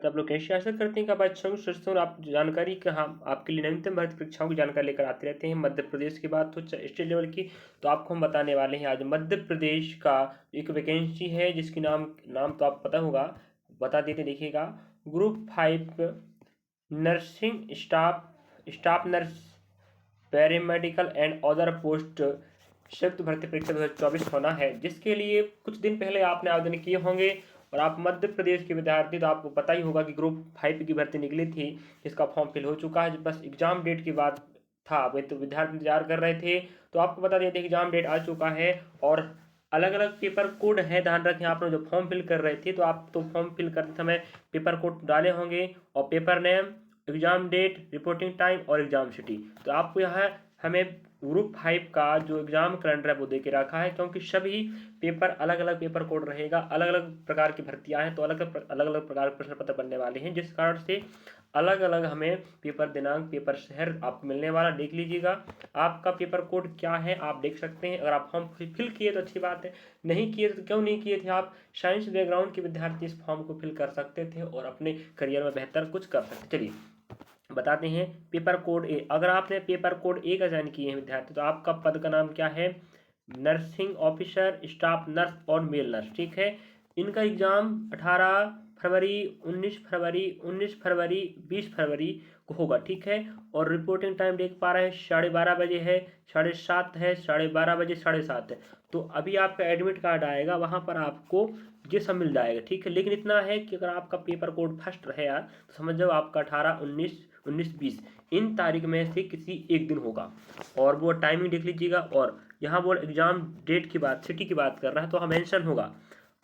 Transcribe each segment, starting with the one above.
तो आप लोग कैसे आशा करते हैं कि आप अच्छे होंगे, स्वस्थ होंगे। आप जानकारी का हम आपके लिए नवीनतम भर्ती परीक्षाओं की जानकारी लेकर आते रहते हैं। मध्य प्रदेश की बात हो चाहे स्टेट लेवल की, तो आपको हम बताने वाले हैं आज मध्य प्रदेश का एक वैकेंसी है जिसकी नाम नाम तो आप पता होगा, बता देते देखिएगा। Group 5 nursing staff nurse paramedical and other post संयुक्त भर्ती परीक्षा 2024 होना है, जिसके लिए कुछ दिन पहले आपने आवेदन किए होंगे। और आप मध्य प्रदेश के विद्यार्थी, तो आपको पता ही होगा कि ग्रुप 5 की भर्ती निकली थी, जिसका फॉर्म फिल हो चुका है। बस एग्जाम डेट की बात था, वे तो विद्यार्थी इंतजार कर रहे थे। तो आपको बता देते एग्जाम डेट आ चुका है और अलग अलग पेपर कोड है। ध्यान रखें, आपने जो फॉर्म फिल कर रहे थे, तो आप तो फॉर्म फिल करते समय पेपर कोड डाले होंगे और paper name, exam date, reporting time और एग्जाम सिटी। तो आपको यहाँ हमें ग्रुप 5 का जो एग्जाम कैलेंडर है वो दे के रखा है, क्योंकि सभी पेपर अलग अलग पेपर कोड रहेगा, अलग अलग प्रकार की भर्तियां हैं, तो अलग अलग प्रकार के प्रश्न पत्र बनने वाले हैं, जिस कारण से अलग अलग हमें पेपर दिनांक, पेपर शहर आपको मिलने वाला। देख लीजिएगा आपका पेपर कोड क्या है, आप देख सकते हैं। अगर आप फॉर्म फिल किए तो अच्छी बात है, नहीं किए तो क्यों नहीं किए थे? आप साइंस बैकग्राउंड के विद्यार्थी इस फॉर्म को फिल कर सकते थे और अपने करियर में बेहतर कुछ कर सकते। चलिए बताते हैं पेपर कोड ए। अगर आपने पेपर कोड ए का चयन किए हैं विद्यार्थी, तो आपका पद का नाम क्या है? नर्सिंग ऑफिसर, स्टाफ नर्स और मेल नर्स। ठीक है, इनका एग्जाम 18 फरवरी, 19 फरवरी, 19 फरवरी, 20 फरवरी को होगा। ठीक है, और रिपोर्टिंग टाइम देख पा रहे हैं 12:30 बजे है, 7:30 है, 12:30 बजे, 7:30 है। तो अभी आपका एडमिट कार्ड आएगा, वहाँ पर आपको ये सब मिल जाएगा। ठीक है, लेकिन इतना है कि अगर आपका पेपर कोड फर्स्ट रहे यार, तो समझ जाओ आपका 18, 19, 20 इन तारीख में से किसी एक दिन होगा। और वो टाइमिंग देख लीजिएगा। और यहाँ वो एग्जाम डेट की बात, सिटी की बात कर रहा है, तो वहाँ मेंशन होगा।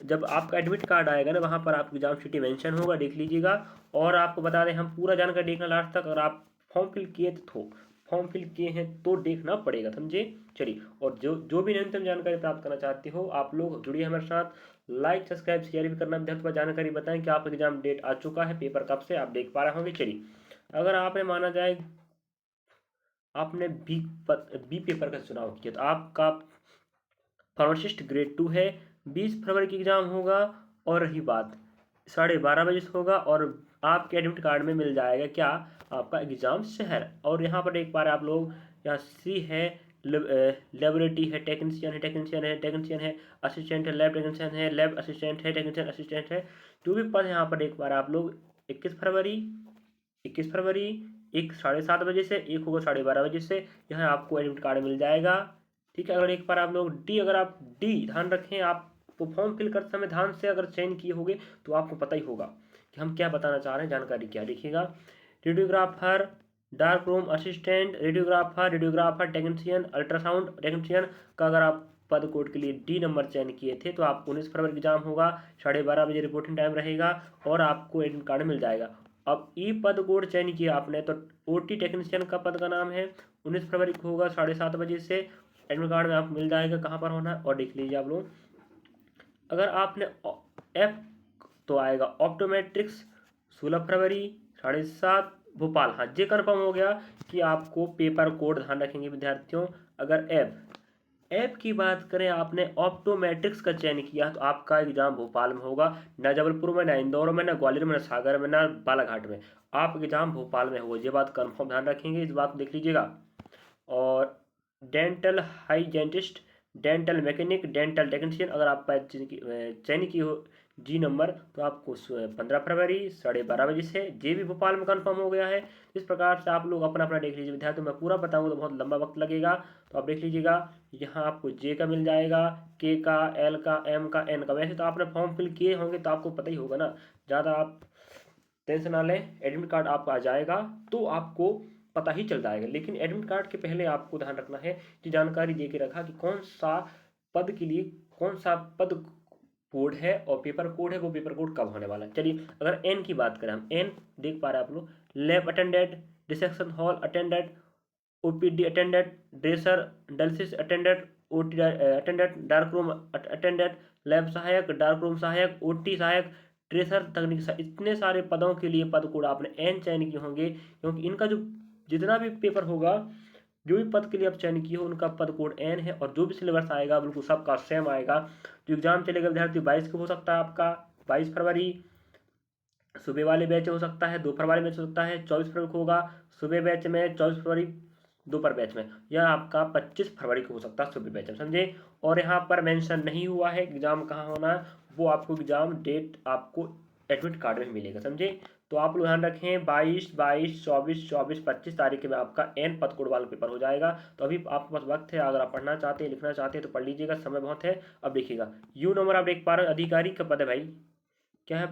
जब आपका एडमिट कार्ड आएगा ना, वहाँ पर आपकी एग्जाम सिटी मेंशन होगा, देख लीजिएगा। और आपको बता दें, हम पूरा जानकारी देखना लास्ट तक। अगर आप फॉर्म फिल किए तो फॉर्म फिल किए हैं तो देखना पड़ेगा, समझे? चलिए, और जो जो भी न्यूनतम जानकारी प्राप्त करना चाहते हो, आप लोग जुड़िए हमारे साथ। लाइक, सब्सक्राइब, शेयर भी करना विद्यार्थी। जानकारी बताएं कि आप एग्जाम डेट आ चुका है, पेपर कब से आप देख पा रहे होंगे। चलिए, अगर आपने माना जाए आपने बी पेपर का चुनाव किया, तो आपका फार्मासिस्ट ग्रेड 2 है, 20 फरवरी की एग्जाम होगा। और रही बात 12:30 बजे से होगा, और आपके एडमिट कार्ड में मिल जाएगा क्या? आपका एग्जाम शहर। और यहाँ पर एक बार आप लोग, यहाँ सी है, लेबोरेटरी है, टेक्नीशियन है, असिस्टेंट है, लैब टेक्नीशियन है, लैब असिस्टेंट है, टेक्नीशियन असिस्टेंट है। जो भी पद यहाँ पर एक बार आप लोग 21 फरवरी एक 7:30 बजे से, एक होगा 12:30 बजे से, यहाँ आपको एडमिट कार्ड मिल जाएगा। ठीक है, अगर एक बार आप लोग डी, अगर आप डी, ध्यान रखें, आप फॉर्म फिल करते समय ध्यान से अगर चयन किए होंगे तो आपको पता ही होगा कि हम क्या बताना चाह रहे हैं, जानकारी क्या लिखिएगा। Radiographer, dark room assistant, radiographer technician, ultrasound technician का अगर आप पद कोड के लिए डी नंबर चयन किए थे, तो आप 19 फरवरी एग्जाम होगा, 12:30 बजे रिपोर्टिंग टाइम रहेगा और आपको एडमिट कार्ड मिल जाएगा। अब ई पद कोड चयन किया आपने, तो ओटी टेक्नीशियन का पद का नाम है, 19 फरवरी को होगा, 7:30 बजे से एडमिट कार्ड में आपको मिल जाएगा कहाँ पर होना है। और देख लीजिए आप लोग, अगर आपने एफ, तो आएगा ऑप्टोमेट्रिक्स, 16 फरवरी, 7:30 भोपाल। हाँ, ये कन्फर्म हो गया कि आपको पेपर कोड ध्यान रखेंगे विद्यार्थियों। अगर ऐप की बात करें, आपने ऑप्टोमेट्रिक्स का चयन किया, तो आपका एग्जाम भोपाल में होगा, ना जबलपुर में, ना इंदौर में, ना ग्वालियर में, ना सागर में, ना बालाघाट में। आप एग्जाम भोपाल में होगा, ये बात कंफर्म ध्यान रखेंगे, इस बात को देख लीजिएगा। और dental hygienist, dental mechanic, dental technician अगर आप चयन की हो जी नंबर, तो आपको 15 फरवरी 12:30 बजे से, जे भी भोपाल में कंफर्म हो गया है। इस प्रकार से आप लोग अपना अपना देख लीजिए विद्यार्थी। मैं पूरा बताऊंगा तो बहुत लंबा वक्त लगेगा, तो आप देख लीजिएगा। यहाँ आपको जे का मिल जाएगा, के का, एल का, एम का, एन का। वैसे तो आपने फॉर्म फिल किए होंगे तो आपको पता ही होगा ना, ज़्यादा आप टेंशन ना लें, एडमिट कार्ड आपका आ जाएगा तो आपको पता ही चल जाएगा। लेकिन एडमिट कार्ड के पहले आपको ध्यान रखना है कि जानकारी दे के रखा कि कौन सा पद के लिए कौन सा पद कोड है और पेपर कोड है, वो पेपर कोड कब होने वाला है। चलिए, अगर एन की बात करें, हम एन देख पा रहे हैं आप लोग, lab attendant, dissection hall attendant, OPD attendant, dresser, dialysis attendant, OT attendant, dark room attendant, lab सहायक, डार्क रूम सहायक, ओटी सहायक, ट्रेसर तकनीक सहायक। इतने सारे पदों के लिए पद कोड आपने एन चयन किए होंगे, क्योंकि इनका जो जितना भी पेपर होगा, जो भी पद के लिए आप चयन किए हो, उनका पद कोड एन है। और जो भी सिलेबस आएगा बिल्कुल सबका सेम आएगा। जो एग्जाम चलेगा विद्यार्थी 22 को हो सकता है आपका, 22 फरवरी, सुबह वाले बैच हो सकता है, दोपहर वाले बैच हो सकता है 24 फरवरी को होगा सुबह बैच में, 24 फरवरी दोपहर बैच में, या आपका 25 फरवरी को हो सकता है सुबह बैच में, समझे। और यहाँ पर मेंशन नहीं हुआ है एग्जाम कहाँ होना है, वो आपको एग्जाम डेट आपको एडमिट कार्ड में मिलेगा, समझे। तो आप लोग ध्यान रखें 22, 22, 24, 24, 25 तारीख में आपका एन पद कोड वाला पेपर हो जाएगा। तो अभी आपके पास वक्त है, अगर आप पढ़ना चाहते हैं लिखना चाहते हैं तो पढ़ लीजिएगा, समय बहुत है। अब देखिएगा यू नंबर आप देख पा रहे हो, अधिकारी का पद है भाई, क्या है,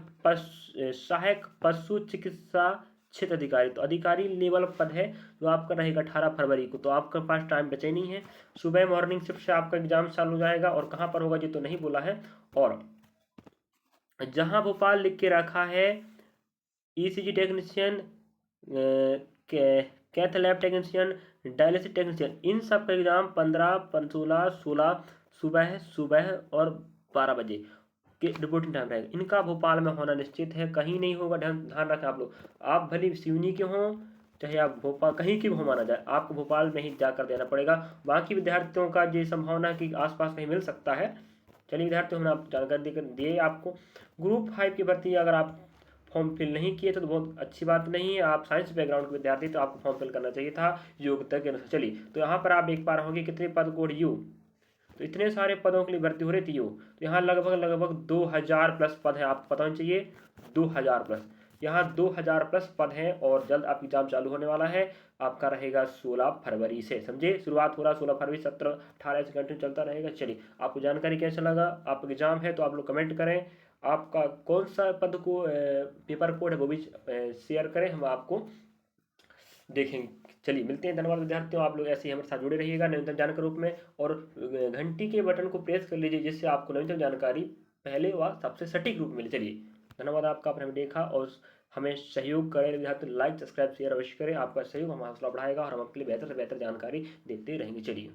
सहायक पशु चिकित्सा क्षेत्र अधिकारी, तो अधिकारी लेवल पद है जो आपका रहेगा 18 फरवरी को। तो आपके पास टाइम बचे नहीं है, सुबह मॉर्निंग शिफ्ट से आपका एग्जाम चालू हो जाएगा। और कहाँ पर होगा ये तो नहीं बोला है। और जहां भोपाल लिख के रखा है ECG technician, cath lab technician, dialysis technician, इन सब का एग्जाम 15, 16, 16 सुबह सुबह और 12 बजे के रिपोर्टिंग टाइम रहेगा। इनका भोपाल में होना निश्चित है, कहीं नहीं होगा, ध्यान ध्यान रखें आप लोग। आप भले सिवनी के हों चाहे आप भोपाल कहीं की भी हो माना जाए, आपको भोपाल में ही जाकर देना पड़ेगा। बाकी विद्यार्थियों का ये संभावना है कि आसपास कहीं मिल सकता है। चलिए विद्यार्थियों, हमने आप जानकारी देकर दिए आपको। ग्रुप 5 की भर्ती अगर आप फॉर्म फिल नहीं किए तो बहुत अच्छी बात नहीं है, आप साइंस बैकग्राउंड के विद्यार्थी तो आपको फॉर्म फिल करना चाहिए था योग्यता के अनुसार। चलिए तो यहाँ पर आप देख पा रहे होंगे कितने पद कोड यू, तो इतने सारे पदों के लिए भर्ती हो रही थी यू। तो यहाँ लगभग लगभग 2000 प्लस पद हैं, आपको पता होना चाहिए 2000 प्लस, यहाँ 2000 प्लस पद हैं। और जल्द आप एग्जाम चालू होने वाला है, आपका रहेगा 16 फरवरी से, समझे। शुरुआत हो रहा 16 फरवरी, 17, 18 से कंटिन्यू चलता रहेगा। चलिए आपको जानकारी कैसा लगा, आप एग्जाम है तो आप लोग कमेंट करें, आपका कौन सा पद को पेपर कोड है वो भी शेयर करें, हम आपको देखेंगे। चलिए मिलते हैं, धन्यवाद विद्यार्थियों, आप लोग ऐसे ही हमारे साथ जुड़े रहिएगा नवीनतम जानकारी के रूप में। और घंटी के बटन को प्रेस कर लीजिए जिससे आपको नवीनतम जानकारी पहले व सबसे सटीक रूप में मिले। चलिए धन्यवाद आपका, आपने हमें देखा और हमें सहयोग करें विद्यार्थी, लाइक सब्सक्राइब शेयर अवश्य करें, आपका सहयोग हमारा हौसला बढ़ाएगा और हम आपके लिए बेहतर से बेहतर जानकारी देते रहेंगे। चलिए।